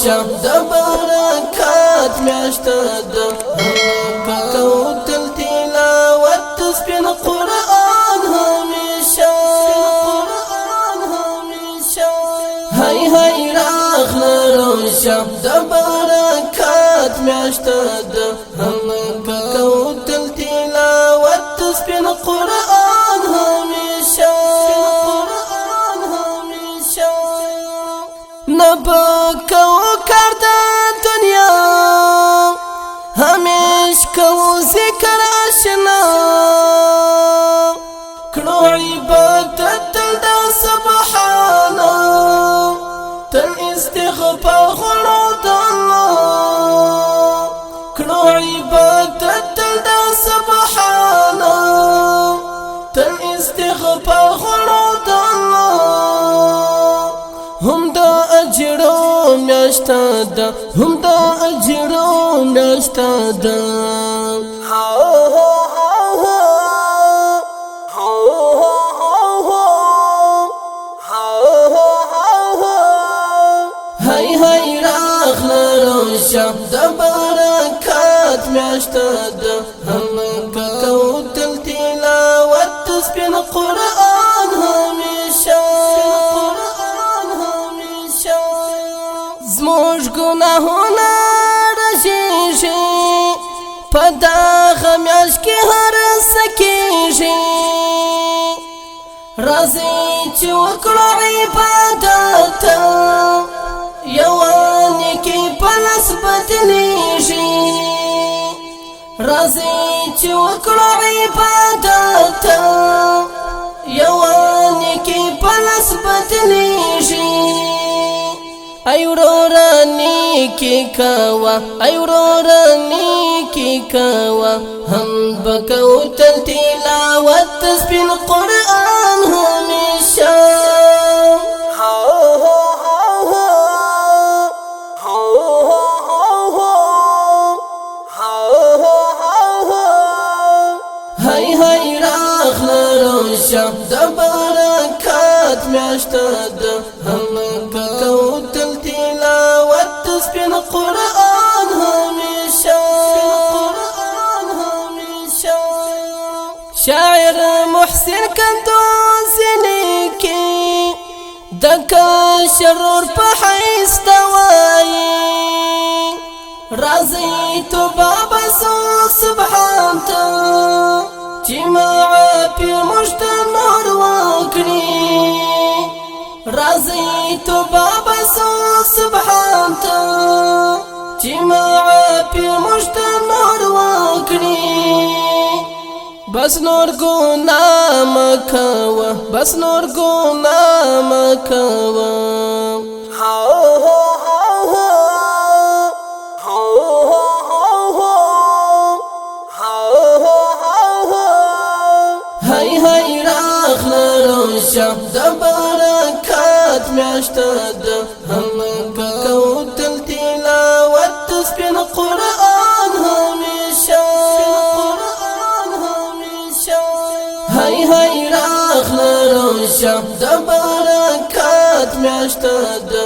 روشا د برکات میاشته ده کوتل تلاوت سپین قرآن همیشه هی هی راغله روشا د برکات میاشته ده کوتل تلاوت سپین قرآن همیشه نبکو کرده دنیا همیش کو ذکر آشنا کړو عبادت تل د سبحانه تل استغفار غړو د الله کړو عبادت تل د سبحانه تل استغفار غړو د الله هم دا اجرو میاشته ده هم دا اجرو میاشته ده هی هی راغله روشا د برکات میاشته ده کوتل تلاوت سپین قرآن همیشه زموږ ګناهونه رژیږي په دغه میاشت کې هر څه کېږي راځئ چې وکړو عبادت یوه نیکي په لاس بدلېږي راځئ چې وکړو عبادت یوه نیکي په لاس بدلېږي ای ورورا نیکی کوا ای ورورا نیکی کوا هم بکوتل تلاوت سپین قرآن همیشه هی هی راغله روشا د برکات میاشته ده کوتل تلاوت سپین قرآن همیشه شاعر محسن کندوز لیکي دکا شرور په حیث دوایی راځئ توبه بسو سبحان ته چې معافي موږ ته نور وکړي راځئ توبه بسو سبحان ته چې معافي موږ ته نور وکړي بس نور ګناه مه کوه بس نور ګناه مه کوه هی هی راغله روشا د برکات میاشته ده کوتل تلاوت سپین قرآن همیشه هی هی راغله روشا د برکات میاشته ده